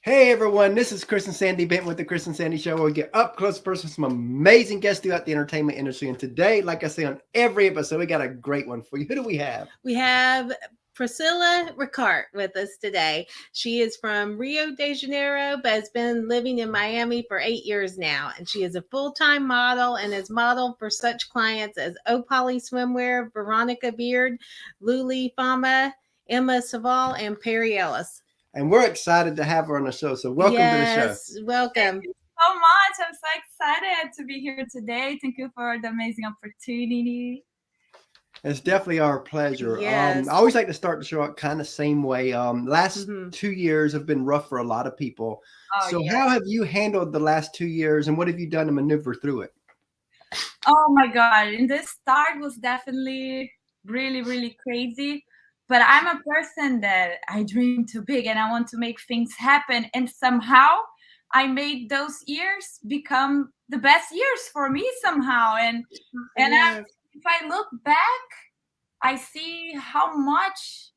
Hey everyone, this is Chris and Sandy Benton with the Chris and Sandy Show, where we get up close and personal with some amazing guests throughout the entertainment industry. And today, like I say on every episode, we got a great one for you. Who do we have? We have Priscilla Ricart with us today. She is from Rio de Janeiro, but has been living in Miami for 8 years now. And she is a full-time model and has modeled for such clients as Oh Polly Swimwear, Veronica Beard, Luli Fama, Ema Savahl, and perryellis. And we're excited to have her on the show. So welcome to the show. Yes, welcome. Thank you so much. I'm so excited to be here today. Thank you for the amazing opportunity. It's definitely our pleasure. Yes. I always like to start the show out kind of same way. Last 2 years have been rough for a lot of people. So how have you handled the last 2 years and what have you done to maneuver through it? Oh my God. And this start was definitely really, really crazy. But I'm a person that I dream too big and I want to make things happen. And somehow I made those years become the best years for me somehow. And if I look back, I see how much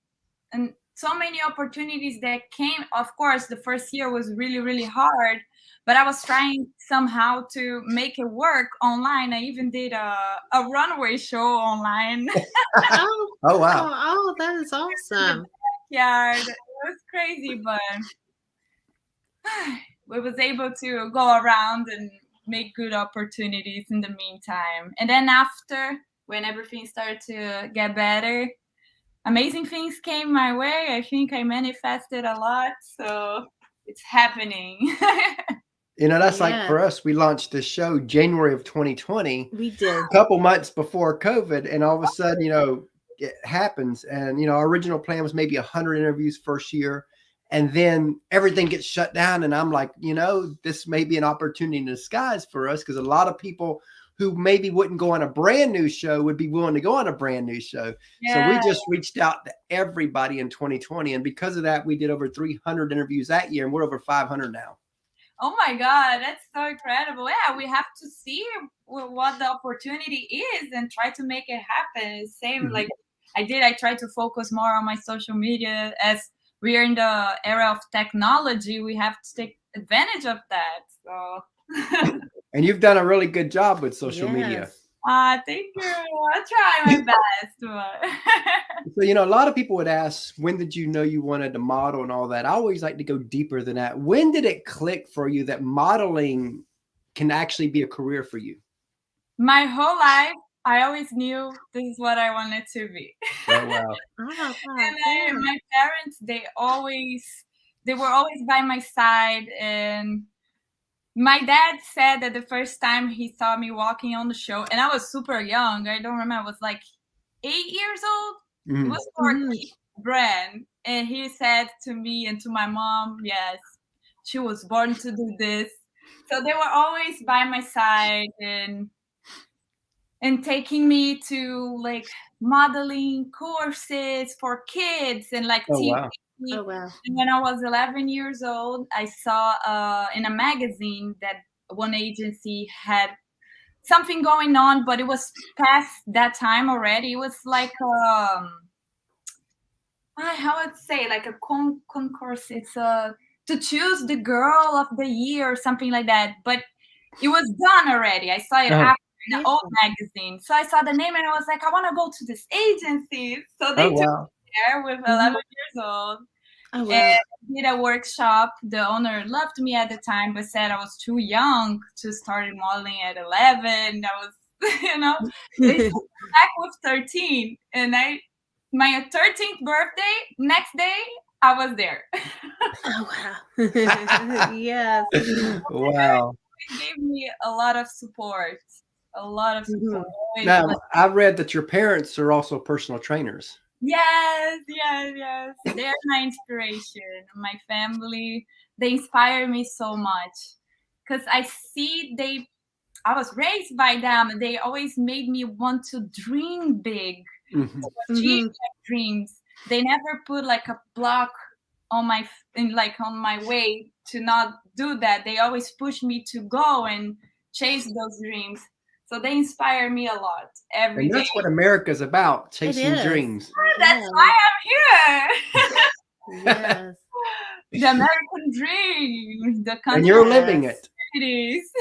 and so many opportunities that came. Of course, the first year was really, really hard, but I was trying somehow to make it work online. I even did a runway show online. Oh, wow. Oh, that is awesome. Yeah, it was crazy, but we was able to go around and make good opportunities in the meantime. And then after, when everything started to get better, amazing things came my way. I think I manifested a lot, so it's happening. That's like for us, we launched the show January of 2020. We did. A couple months before COVID, and all of a sudden, it happens. And, our original plan was maybe 100 interviews first year. And then everything gets shut down. And I'm like, this may be an opportunity in disguise for us because a lot of people who maybe wouldn't go on a brand new show would be willing to go on a brand new show. Yeah. So we just reached out to everybody in 2020. And because of that, we did over 300 interviews that year and we're over 500 now. Oh my God, that's so incredible. Yeah, we have to see what the opportunity is and try to make it happen. Same like I tried to focus more on my social media. As we are in the era of technology, we have to take advantage of that. So and you've done a really good job with social media. Thank you. I'll try my best. So, a lot of people would ask, when did you know you wanted to model and all that? I always like to go deeper than that. When did it click for you that modeling can actually be a career for you? My whole life, I always knew this is what I wanted to be. Oh, wow. And my parents, they were always by my side. And my dad said that the first time he saw me walking on the show, and I was super young. I don't remember. I was like 8 years old. It was for a brand. And he said to me and to my mom, yes, she was born to do this. So they were always by my side and taking me to like modeling courses for kids and like TV. Wow. Oh, wow. And when I was 11 years old, I saw in a magazine that one agency had something going on, but it was past that time already. It was like how would say, like a concourse. It's to choose the girl of the year or something like that. But it was done already. I saw it after in an old magazine. So I saw the name and I was like, I want to go to this agency. So they took me there with 11 years old. Oh, wow. And did a workshop. The owner loved me at the time, but said I was too young to start modeling at 11. I was, they took me back with 13. And my 13th birthday, next day, I was there. Oh, wow. Yes. Wow. It gave me a lot of support. A lot of support. Now, I read that your parents are also personal trainers. Yes. They're my inspiration. My family, they inspire me so much. Because I see I was raised by them. And they always made me want to dream big. To achieve my dreams. They never put like a block on my way to not do that. They always push me to go and chase those dreams. So they inspire me a lot every day. And that's what America's about, chasing dreams. That's why I'm here. Yes. the American dream, the country. And you're living it. It is.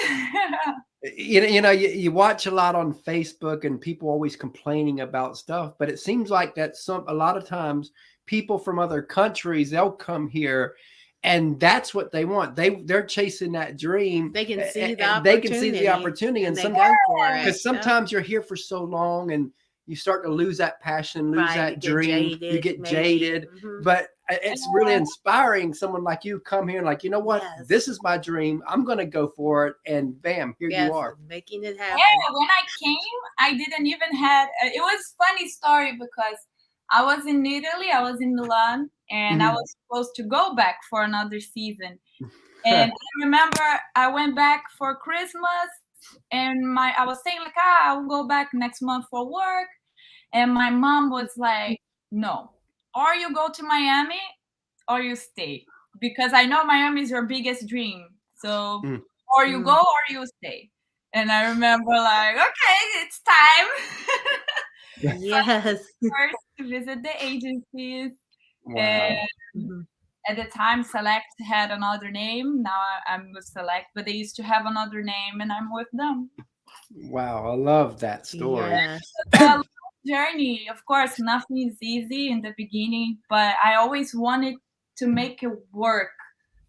You watch a lot on Facebook and people always complaining about stuff, but it seems like that a lot of times people from other countries, they'll come here and that's what they want. They're chasing that dream. They can see the opportunity. They can see the opportunity, and they go for it. Because sometimes you're here for so long and you start to lose that passion, lose that dream. You get jaded. But it's really inspiring. Someone like you come here and like, you know what? Yes. This is my dream. I'm going to go for it. And bam, here you are. Making it happen. Yeah, when I came, I didn't even have, it was a funny story because I was in Italy, I was in Milan, and I was supposed to go back for another season. And I remember I went back for Christmas, and I was saying like, I'll go back next month for work. And my mom was like, no, or you go to Miami or you stay, because I know Miami is your biggest dream. So, or you go or you stay. And I remember like, okay, it's time. Yes. First to visit the agencies. Wow. And at the time, Select had another name. Now I'm with Select, but they used to have another name, and I'm with them. Wow, I love that story. Yes. Journey, of course, nothing is easy in the beginning, but I always wanted to make it work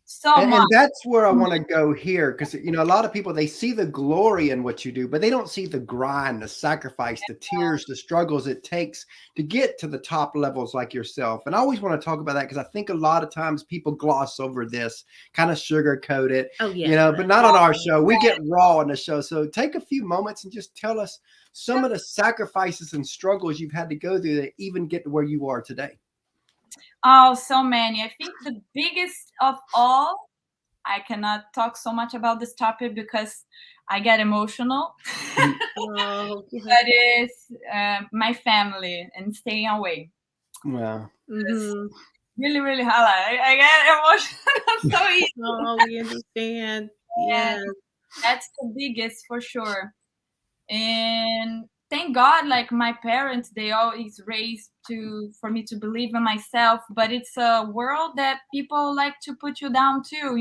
so much. And that's where I want to go here, because a lot of people, they see the glory in what you do, but they don't see the grind, the sacrifice, the tears, the struggles it takes to get to the top levels like yourself. And I always want to talk about that because I think a lot of times people gloss over this, kind of sugarcoat it, but not on our show. We get raw on the show. So take a few moments and just tell us some of the sacrifices and struggles you've had to go through to even get to where you are today. Oh, so many. I think the biggest of all, I cannot talk so much about this topic because I get emotional. But it's my family and staying away. Wow. Really, really hard. I get emotional so easy. Oh, we understand. Yes. That's the biggest for sure. And thank God, like my parents, they always raised for me to believe in myself. But it's a world that people like to put you down too,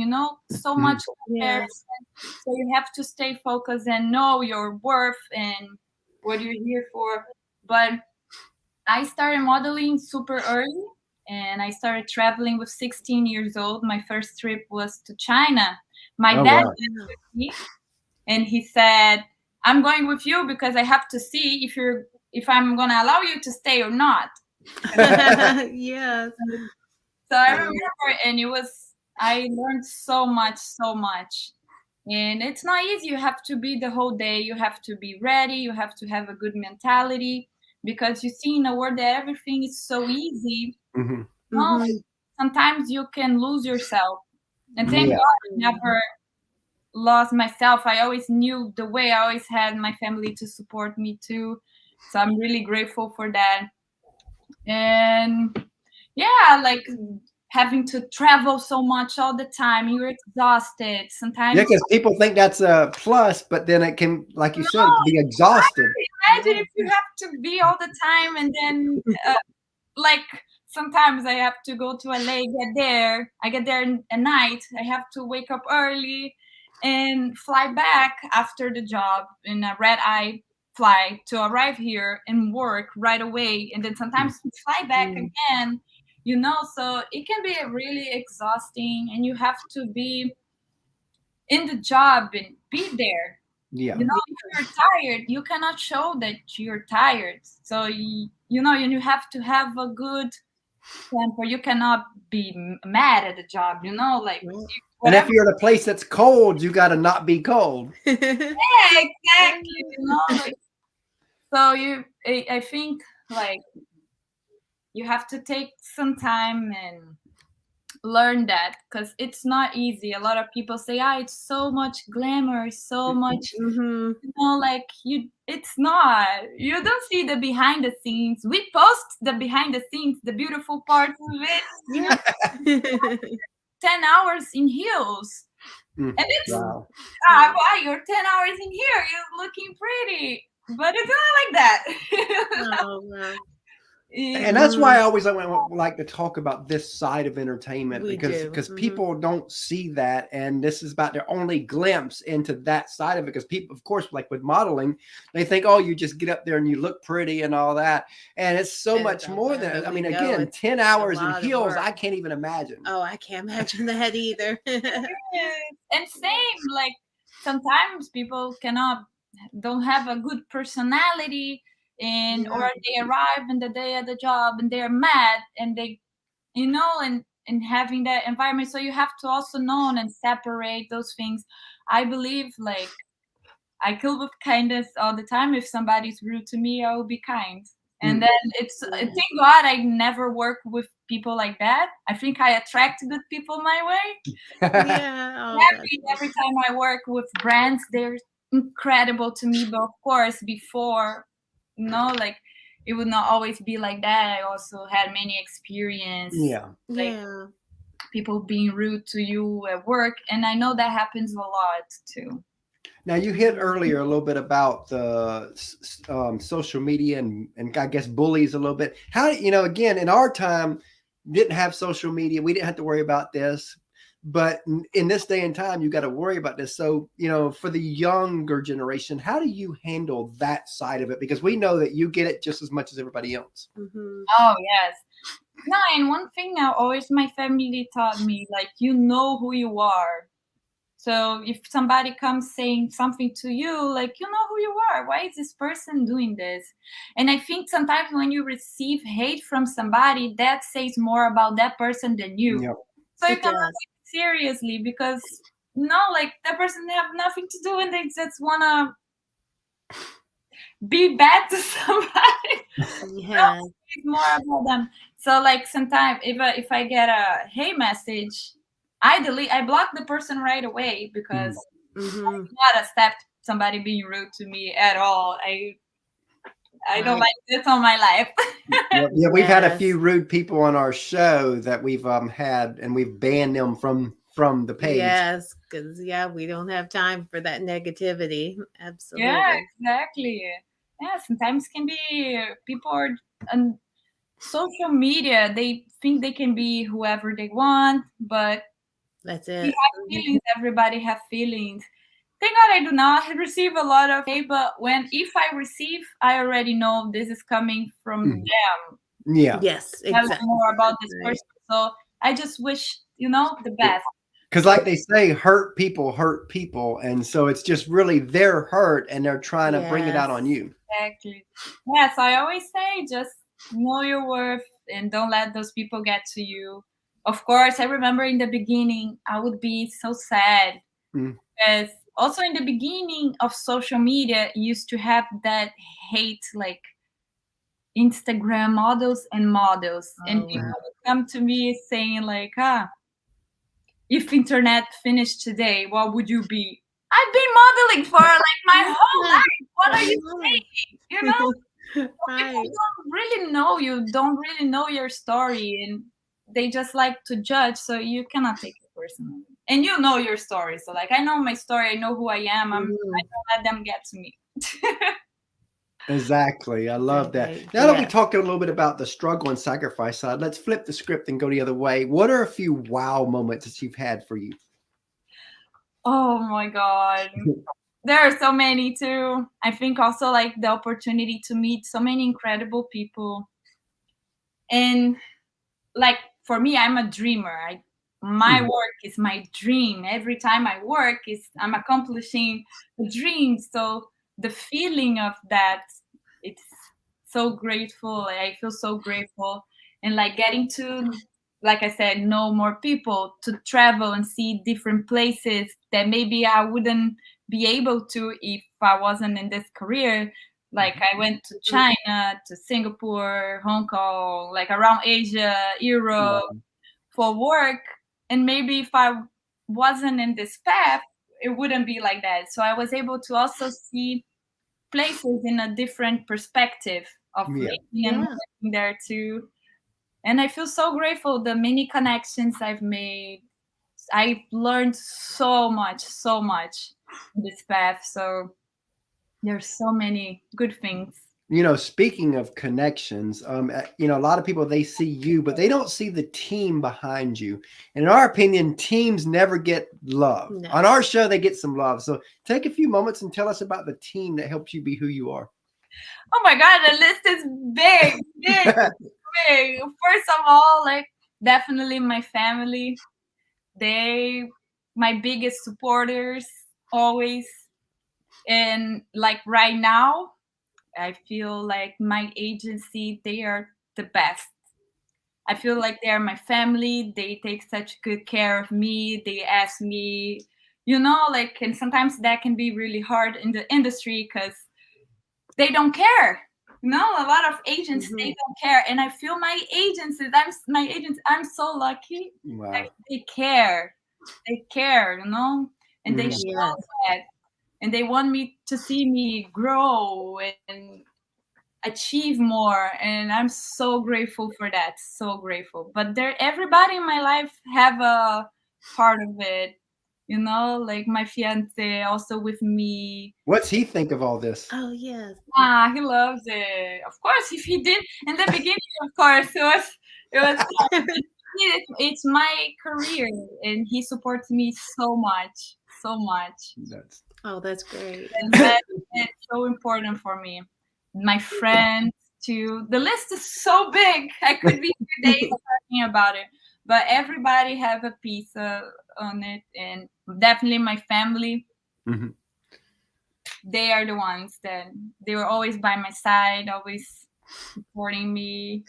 so much comparison. So you have to stay focused and know your worth and what you're here for. But I started modeling super early, and I started traveling with 16 years old. My first trip was to China. My dad went with me, and he said, I'm going with you because I have to see if I'm going to allow you to stay or not. Yes. So I remember, and I learned so much. And it's not easy. You have to be the whole day. You have to be ready. You have to have a good mentality, because you see in a world that everything is so easy. Sometimes you can lose yourself. And thank God I never lost myself. I always knew the way. I always had my family to support me too. So I'm really grateful for that. And like having to travel so much all the time, you're exhausted sometimes. Yeah, because people think that's a plus, but then it can, like you said, be exhausted. Imagine if you have to be all the time, and then like sometimes I have to go to LA, I get there at night. I have to wake up early and fly back after the job in a red-eye flight to arrive here and work right away. And then sometimes fly back again, so it can be really exhausting, and you have to be in the job and be there. Yeah. If you're tired, you cannot show that you're tired. So, you have to have a good temper. You cannot be mad at the job, like. And if you're in a place that's cold, you got to not be cold. Yeah, exactly. So I think like you have to take some time and learn that, because it's not easy. A lot of people say, it's so much glamour, so much, it's not. You don't see the behind the scenes. We post the behind the scenes, the beautiful parts of it. 10 hours in heels. And it's, wow, you're 10 hours in here, you're looking pretty. But it's not like that. Oh, wow. And that's why I always like to talk about this side of entertainment, We because do. people don't see that, and this is about their only glimpse into that side of it. Because people, of course, like with modeling, they think, oh, you just get up there and you look pretty and all that, and it's so much more than that. I mean, again, 10 hours in heels, I can't even imagine. Oh, I can't imagine that either. And same, like sometimes people don't have a good personality, and Yeah. or they arrive in the day of the job and they're mad, and they, and having that environment. So you have to also know and separate those things. I believe, like, I kill with kindness all the time. If somebody's rude to me, I will be kind. And then thank God I never work with people like that. I think I attract good people my way. Yeah. Every time I work with brands, they're incredible to me. But of course, before, like, it would not always be like that. I also had many experience. Like people being rude to you at work, and I know that happens a lot too. Now, you hit earlier a little bit about the social media and I guess bullies a little bit. How, again, in our time, didn't have social media. We didn't have to worry about this. But in this day and time, you got to worry about this. So, for the younger generation, how do you handle that side of it? Because we know that you get it just as much as everybody else. Oh, yes. No, and one thing my family taught me, like, you know who you are. So if somebody comes saying something to you, like, you know who you are. Why is this person doing this? And I think sometimes when you receive hate from somebody, that says more about that person than you. Yep. So you cannot take it seriously, because like, that person have nothing to do, and they just wanna be bad to somebody. Yeah. It's more about them. So, like, sometimes if I get a hate message, I block the person right away, because I do not accept somebody being rude to me at all. I don't like this on my life. Yeah, we've had a few rude people on our show that we've had, and we've banned them from the page. Yes, because we don't have time for that negativity. Absolutely. Yeah, exactly. Yeah, sometimes can be people are on social media. They think they can be whoever they want, but that's it. We have feelings. Everybody have feelings. Thank God I do not receive a lot of hate, but if I receive, I already know this is coming from them. Yeah. Yes, Tell exactly. more about this person. So I just wish, the best. Because like they say, hurt people, and so it's just really their hurt, and they're trying to bring it out on you. Exactly. Yeah, so I always say, just know your worth and don't let those people get to you. Of course, I remember in the beginning, I would be so sad, because also in the beginning of social media, you used to have that hate, like Instagram models and models. And people would come to me saying, like, if internet finished today, what would you be? I've been modeling for like my whole life. What are you saying? People don't really know you, don't really know your story, and they just like to judge. So you cannot take it personally. And you know your story. So, like, I know my story. I know who I am. I don't let them get to me. Exactly. I love that. Now that we talked a little bit about the struggle and sacrifice side, let's flip the script and go the other way. What are a few wow moments that you've had for you? Oh my God. There are so many too. I think also, like, the opportunity to meet so many incredible people. And, like, for me, I'm a dreamer. My work is my dream. Every time I work, I'm accomplishing a dream. So the feeling of that, it's so grateful. I feel so grateful. And, like, getting to, like I said, know more people, to travel and see different places that maybe I wouldn't be able to if I wasn't in this career. Like, I went to China, to Singapore, Hong Kong, like around Asia, Europe for work. And maybe if I wasn't in this path, it wouldn't be like that. So I was able to also see places in a different perspective of living and working there too. And I feel so grateful, the many connections I've made. I've learned so much in this path. So there's so many good things. Speaking of connections, a lot of people, they see you, but they don't see the team behind you. And in our opinion, teams never get love. No. On our show, they get some love. So take a few moments and tell us about the team that helps you be who you are. Oh my God, the list is big, big, big. First of all, like definitely my family. They my biggest supporters always. And like right now, I feel like my agency, they are the best. I feel like they are my family. They take such good care of me. They ask me, like, and sometimes that can be really hard in the industry because they don't care. A lot of agents, they don't care. And I feel my agents, I'm so lucky. Wow. Like, they care. They care, and they show that. And they want me to see me grow and achieve more, and I'm so grateful for that, so grateful. But everybody in my life have a part of it, like my fiancé also with me. What's he think of all this? Oh yes. He loves it, of course. If he did in the beginning, of course it was it's my career, and he supports me so much. That's great. And that's so important for me. My friends too. The list is so big. I could be 2 days talking about it. But everybody have a piece on it, and definitely my family. Mm-hmm. They are the ones that they were always by my side, always supporting me.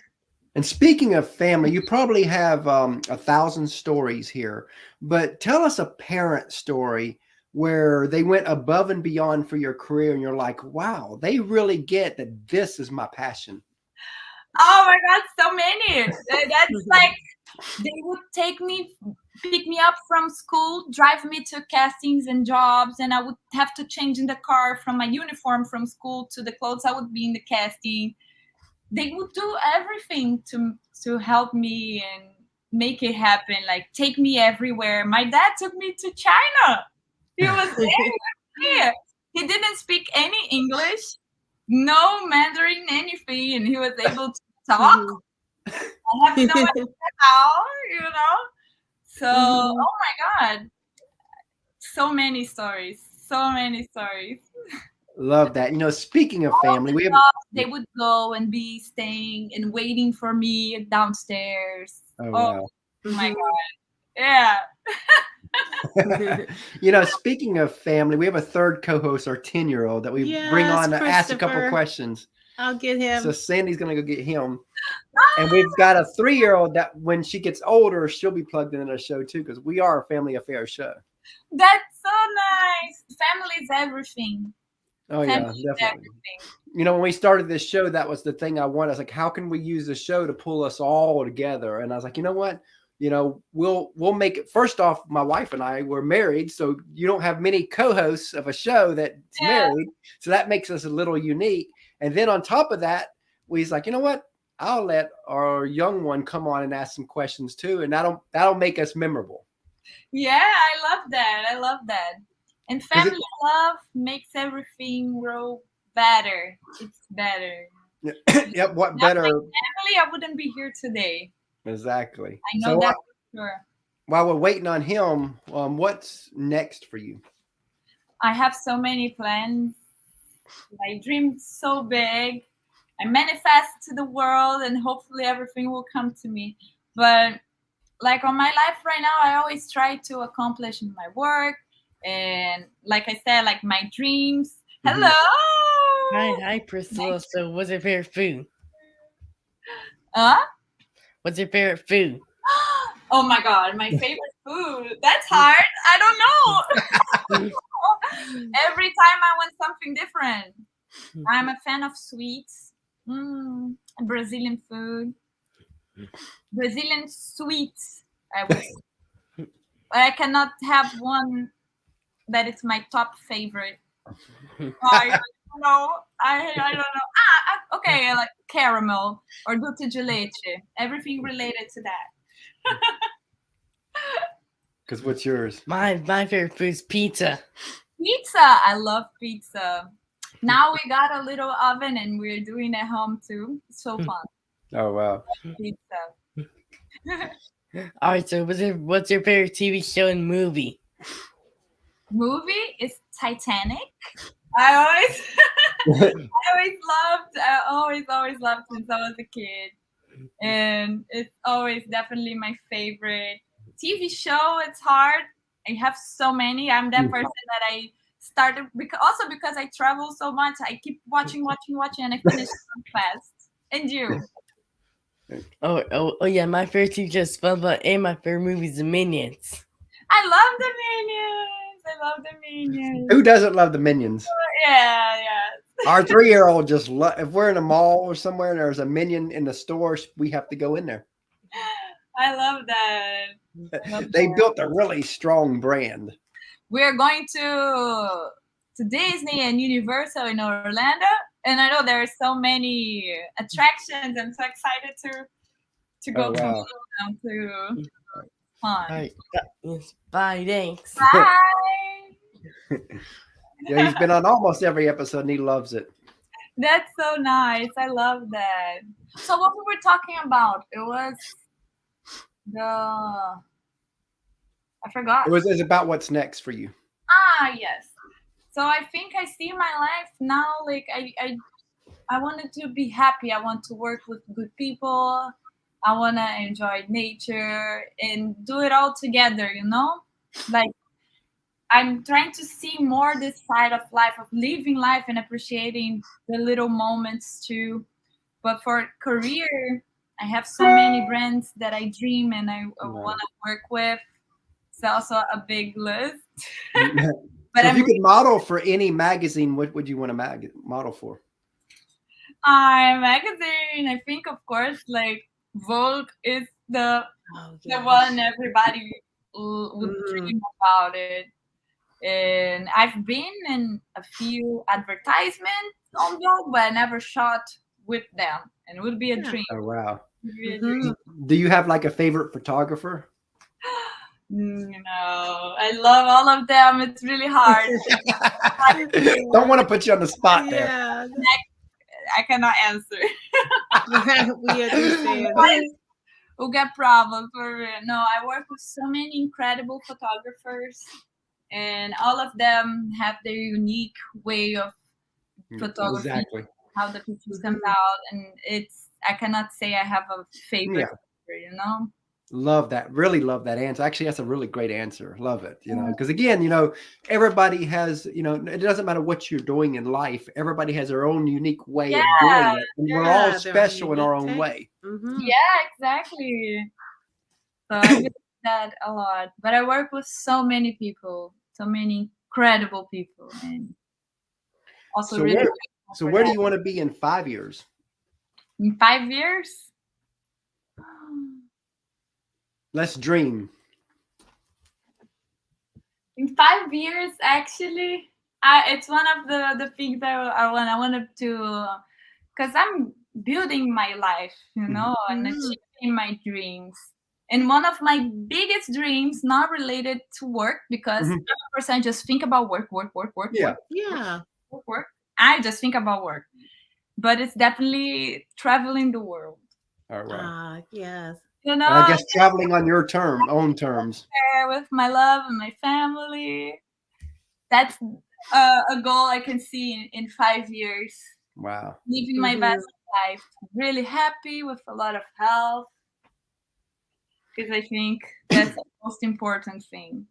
And speaking of family, you probably have 1,000 stories here, but tell us a parent story where they went above and beyond for your career and you're like, wow, they really get that this is my passion. Oh my God, so many. That's like, they would pick me up from school, drive me to castings and jobs, and I would have to change in the car from my uniform from school to the clothes I would be in the casting. They would do everything to help me and make it happen, like take me everywhere. My dad took me to China. He was there. He didn't speak any English, no Mandarin, anything, and he was able to talk. I have no idea how, So, oh my God, so many stories. Love that. Speaking of family, they would go and be staying and waiting for me downstairs. Oh, wow. My God. Yeah. Speaking of family, we have a third co-host, our 10-year-old, that we bring on to ask a couple questions. I'll get him. So Sandy's going to go get him. And we've got a 3-year-old that when she gets older, she'll be plugged into the show too, because we are a family affairs show. That's so nice. Family is everything. Oh, yeah, definitely. When we started this show, that was the thing I wanted. I was like, how can we use the show to pull us all together? And I was like, you know what? We'll make it. First off, my wife and I were married, so you don't have many co-hosts of a show that's married. So that makes us a little unique. And then on top of that, we's like, you know what? I'll let our young one come on and ask some questions too, and that'll make us memorable. Yeah, I love that. And family love makes everything grow better. It's better. Yep. What better? Family, I wouldn't be here today. Exactly. I know that for sure. While we're waiting on him, what's next for you? I have so many plans. My dream's so big. I manifest to the world, and hopefully everything will come to me. But like on my life right now, I always try to accomplish my work. And like I said, like my dreams. Mm-hmm. Hello. Hi, Priscilla. So what's your favorite food? What's your favorite food? Oh my God, my favorite food. That's hard. I don't know. Every time I want something different. I'm a fan of sweets. Brazilian food. Brazilian sweets. I cannot have one that is my top favorite. I don't know. I don't know. Okay, like caramel or dulce de leche. Everything related to that. Because what's yours? My favorite food is pizza. Pizza. I love pizza. Now we got a little oven and we're doing at home too. It's so fun. Oh wow. Pizza. All right, so what's your favorite TV show and movie? Movie is Titanic. I always loved since I was a kid. And it's always definitely my favorite. TV show, it's hard. I have so many. I'm that person that I started because I travel so much. I keep watching, and I finish so fast. And you? Oh yeah, my favorite TV show is SpongeBob, and my favorite movie is The Minions. I love the Minions. Who doesn't love the Minions? Yeah. Our 3-year-old just if we're in a mall or somewhere and there's a Minion in the store, we have to go in there. I love that. They built a really strong brand. We're going to Disney and Universal in Orlando, and I know there are so many attractions. I'm so excited to go wow. to fun. All right, bye, thanks. Bye. Yeah, he's been on almost every episode and he loves it. That's so nice. I love that. So what we were talking about, it was I forgot. It was about what's next for you. Yes. So I think I see my life now, like I wanted to be happy. I want to work with good people. I want to enjoy nature and do it all together, Like I'm trying to see more this side of life, of living life and appreciating the little moments too. But for career, I have so many brands that I dream and I want to work with. It's also a big list. But if you could model for any magazine, what would you want to model for? Magazine. I think, of course, like Vogue is the one everybody would dream about it. And I've been in a few advertisements on Vogue, but I never shot with them. And it would be a dream. Oh, wow. Do you have like a favorite photographer? No, I love all of them. It's really hard. Don't want to put you on the spot there. Yeah. I cannot answer. We understand. We'll get problems for real. No, I work with so many incredible photographers, and all of them have their unique way of photography. Exactly. How the pictures come out, and I cannot say I have a favorite, Love that. Really love that answer. Actually, that's a really great answer. Love it. Because again, everybody has, it doesn't matter what you're doing in life. Everybody has their own unique way of doing it. And we're all special in our own way. Mm-hmm. Yeah, exactly. So I do that a lot. But I work with so many people, so many incredible people. And also so where do you want to be in 5 years? In 5 years? Let's dream. In 5 years, actually, it's one of the things that I wanted to, because I'm building my life, and achieving my dreams. And one of my biggest dreams, not related to work, because 100% just think about work. Yeah. Work. I just think about work. But it's definitely traveling the world. Oh, wow. Yes. I guess traveling on your own terms. With my love and my family. That's a goal I can see in 5 years. Wow. Living my best life. Really happy with a lot of health. Because I think that's the most important thing.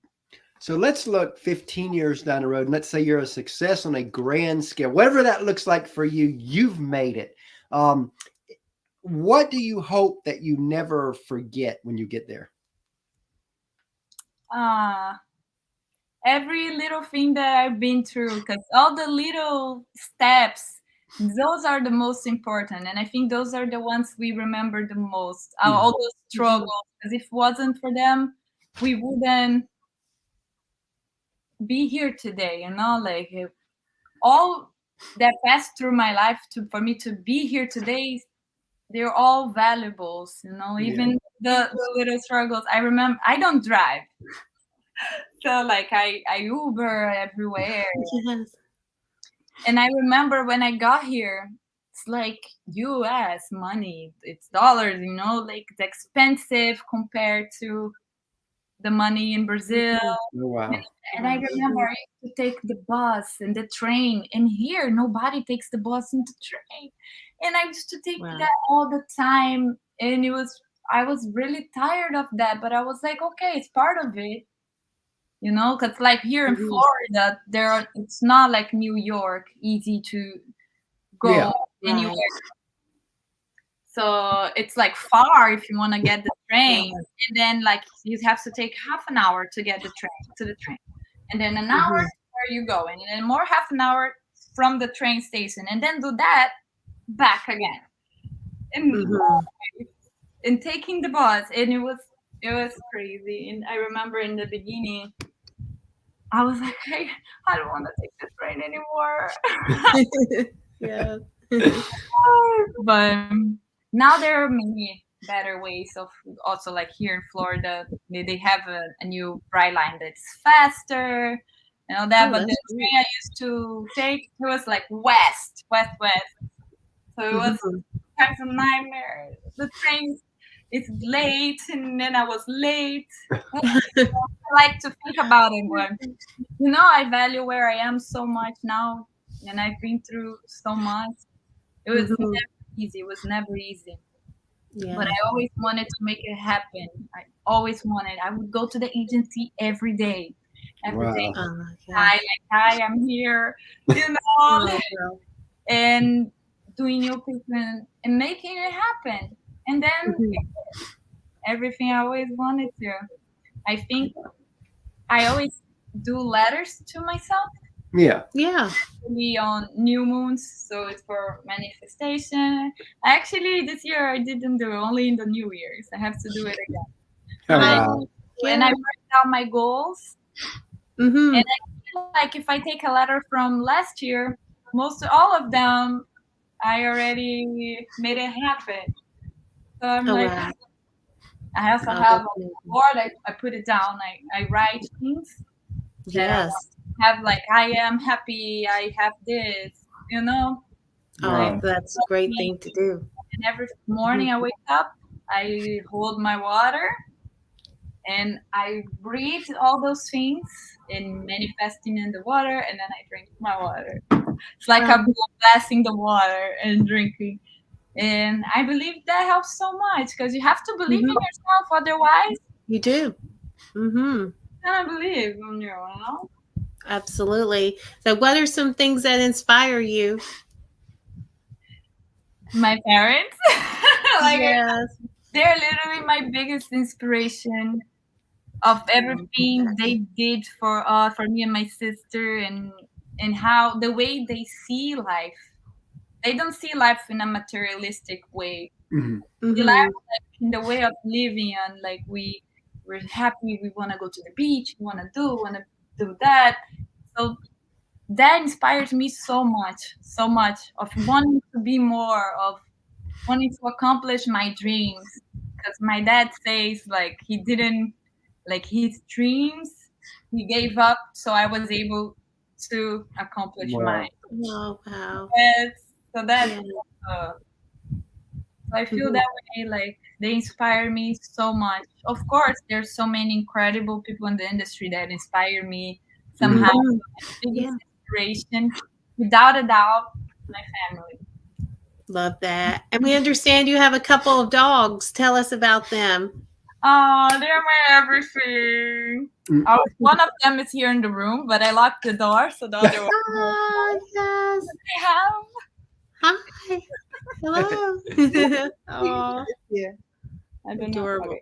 So let's look 15 years down the road. And let's say you're a success on a grand scale. Whatever that looks like for you, you've made it. What do you hope that you never forget when you get there? Every little thing that I've been through, because all the little steps, those are the most important. And I think those are the ones we remember the most. All those struggles. Because if it wasn't for them, we wouldn't be here today, like all that passed through my life for me to be here today, they're all valuables, even the little struggles. I remember I don't drive, so like I Uber everywhere. And I remember when I got here, it's like US money, it's dollars, you know, like it's expensive compared to the money in Brazil. Oh, wow. And I remember I used to take the bus and the train, and here nobody takes the bus and the train. And I used to take that all the time, and I was really tired of that, but I was like, okay, it's part of it, you know, because like here in Florida, it's not like New York, easy to go anywhere. So it's like far if you want to get the train, and then like you have to take half an hour to get the train, and then an hour where you go, and then more half an hour from the train station, and then do that back again, and taking the bus, and it was crazy. And I remember in the beginning, I was like, hey, I don't want to take the train anymore. But now there are many better ways of also, like here in Florida, they have a new bright line that's faster and all that. But the train I used to take, it was like west. So it was kind of a nightmare. The train is late, and then I was late. I like to think about it, but you know, I value where I am so much now, and I've been through so much. It was never easy. It was never easy. Yeah. But I always wanted to make it happen. I always wanted. I would go to the agency every day. Hi, I'm here, you know, and doing new people and making it happen. And then everything I always wanted to. I think I always do letters to myself. Yeah. On new moons, so it's for manifestation. Actually, this year I didn't do it, only in the New Year's. I have to do it again. And I write down my goals. And I feel like if I take a letter from last year, all of them, I already made it happen. So I'm I also have a board. I put it down. I write things. Have like, I am happy, I have this, you know. That's a great thing to do. And every morning I wake up, I hold my water and I breathe all those things and manifesting in the water, and then I drink my water. It's like I'm blasting the water and drinking. And I believe that helps so much, because you have to believe in yourself, otherwise you do. You cannot believe in your own, you know? Absolutely. So what are some things that inspire you? My parents. They're literally my biggest inspiration of everything they did for me and my sister, and how the way they see life. They don't see life in a materialistic way. They live like in the way of living, and like we're happy, we want to go to the beach, we want to do that. So that inspires me so much of wanting to be more, of wanting to accomplish my dreams. Because my dad says like he didn't, like his dreams, he gave up so I was able to accomplish mine. Oh, wow. So that I feel that way, like they inspire me so much. Of course, there's so many incredible people in the industry that inspire me somehow. Biggest inspiration, without a doubt, my family. Love that. And we understand you have a couple of dogs. Tell us about them. Oh, they're my everything. One of them is here in the room, but I locked the door, so the other one. Oh, yes. Hi. Hello. Oh, yeah. I don't adorable.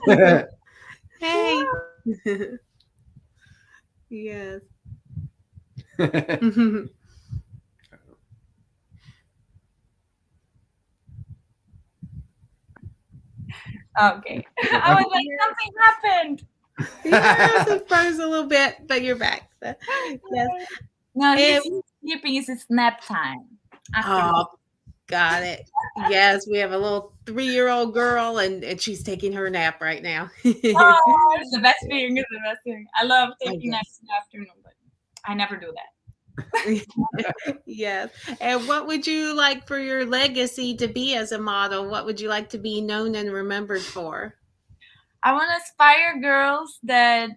Know. Hey. Yes. Okay. I was like, something happened. Yes, it froze a little bit, but you're back. So, yes. No, he's sleeping. It's nap time. Got it. Yes, we have a little 3-year-old girl, and she's taking her nap right now. It's the best thing. It's the best thing. I love taking naps in the afternoon, but I never do that. Yes. And what would you like for your legacy to be as a model? What would you like to be known and remembered for? I want to inspire girls that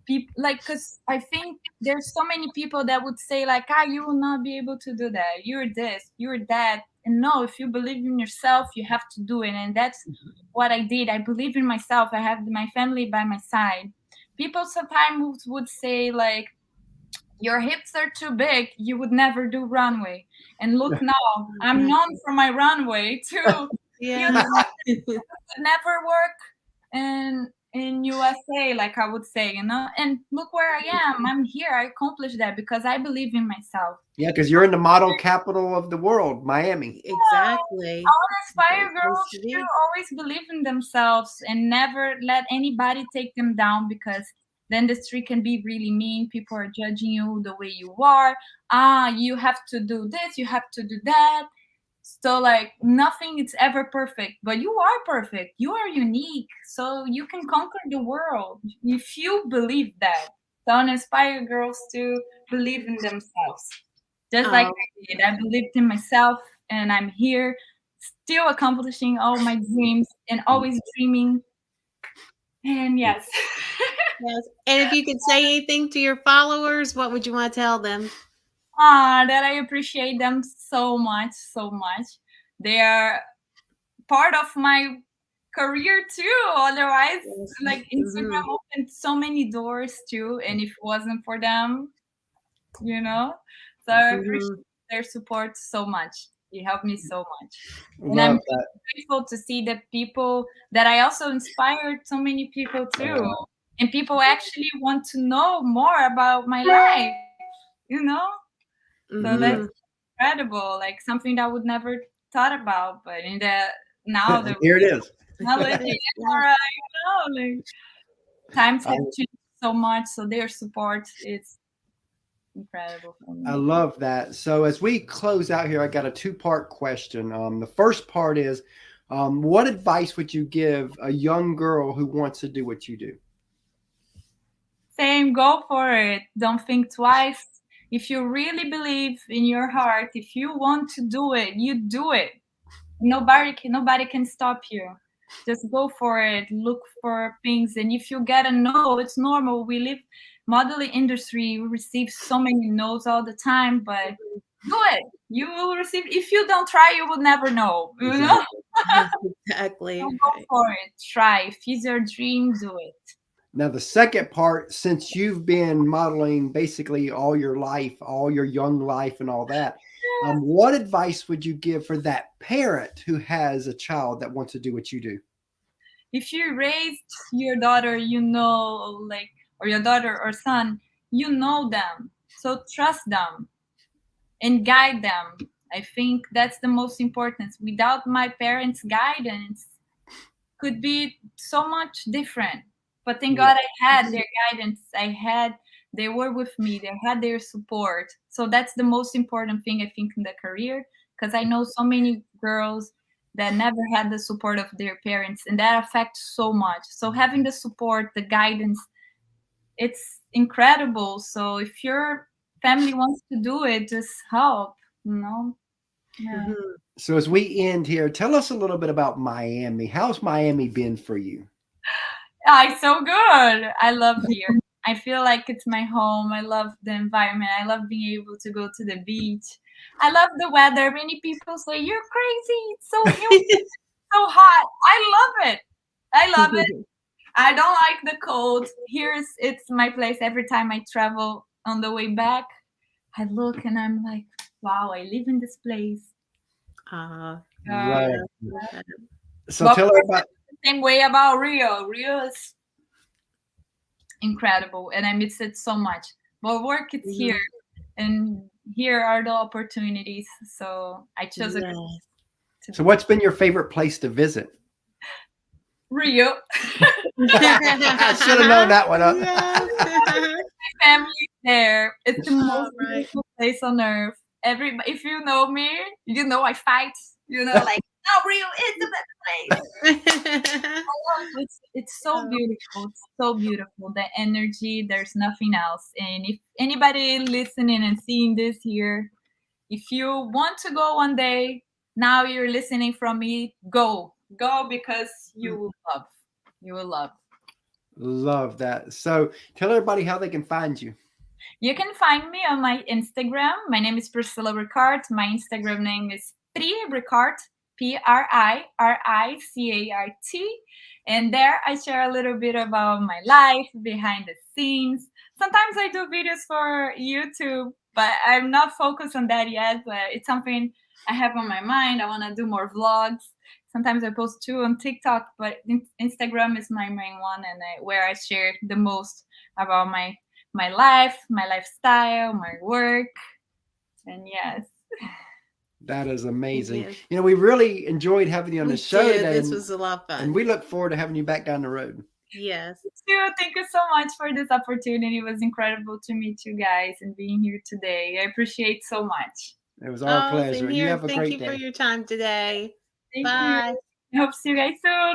people like, because I think there's so many people that would say like, you will not be able to do that. You're this, you're that. And no, if you believe in yourself, you have to do it. And that's what I did. I believe in myself. I have my family by my side. People sometimes would say like, your hips are too big, you would never do runway. And look now, I'm known for my runway too. You Yeah. would never work in USA, like I would say, and look where I am. I'm here. I accomplished that because I believe in myself. Yeah, because you're in the model capital of the world, Miami. Exactly. I want to inspire Great place girls to be. to always believe in themselves and never let anybody take them down, because the industry can be really mean. People are judging you the way you are. You have to do this, you have to do that. So like nothing is ever perfect, but you are perfect. You are unique. So you can conquer the world if you believe that. So I want to inspire girls to believe in themselves. Just like Oh, I did. I believed in myself, and I'm here still accomplishing all my dreams and always dreaming. And yes. yes. And if you could say anything to your followers, what would you want to tell them? That I appreciate them so much, so much. They are part of my career too. Otherwise, like Instagram opened so many doors too, and if it wasn't for them, so I appreciate their support so much. It helped me so much. And I'm Love that. grateful to see that people that I also inspired so many people too. And people actually want to know more about my life, So that's incredible. Like something that I would never thought about, but in the now the Here it is. technology era, like times have changed so much. So their support is incredible for me. I love that. So as we close out here, I got a two-part question. The first part is, what advice would you give a young girl who wants to do what you do? Same, go for it. Don't think twice. If you really believe in your heart, if you want to do it, you do it. Nobody can stop you. Just go for it. Look for things, and if you get a no, it's normal. We live modeling industry. We receive so many no's all the time, but do it. You will receive. If you don't try, you will never know. Exactly. So go for it. Try. If it's your dream, do it. Now, the second part, since you've been modeling basically all your life, all your young life and all that, what advice would you give for that parent who has a child that wants to do what you do? If you raised your daughter, or your daughter or son, them. So trust them and guide them. I think that's the most important. Without my parents' guidance, could be so much different. But thank God I had their guidance. They were with me. They had their support. So that's the most important thing, I think, in the career, because I know so many girls that never had the support of their parents, and that affects so much. So having the support, the guidance, it's incredible. So if your family wants to do it, just help, Yeah. So as we end here, tell us a little bit about Miami. How's Miami been for you? It's so good. I love here. I feel like it's my home. I love the environment. I love being able to go to the beach. I love the weather. Many people say, you're crazy. It's so humid, it's so hot. I love it. I love it. I don't like the cold. It's my place. Every time I travel on the way back, I look and I'm like, wow, I live in this place. Right. So But tell her about the same way about Rio. Rio is incredible, and I miss it so much. But work is here, and here are the opportunities. So I chose it. So what's been your favorite place to visit? Rio. I should have known that one. Huh? My family there. It's the most beautiful place on earth. If you know me, you know I fight. Like now Rio is the best place. It's so Oh. beautiful. It's so beautiful. The energy, there's nothing else. And if anybody listening and seeing this here, if you want to go one day, now you're listening from me, go because you will love. You will love. Love that. So tell everybody how they can find you. You can find me on my Instagram. My name is Priscilla Ricart. My Instagram name is priricart, PRIRICART. And there I share a little bit about my life behind the scenes. Sometimes I do videos for YouTube, but I'm not focused on that yet. But it's something I have on my mind. I want to do more vlogs. Sometimes I post too on TikTok, but Instagram is my main one, and where I share the most about my life, my lifestyle, my work. And yes. That is amazing. Yes. You know, we really enjoyed having you on the show today. This was a lot of fun. And we look forward to having you back down the road. Yes. Thank you so much for this opportunity. It was incredible to meet you guys and being here today. I appreciate so much. It was our pleasure. Same You here. have a Thank great you day. for your time today. Thank Bye. you. I hope to see you guys soon.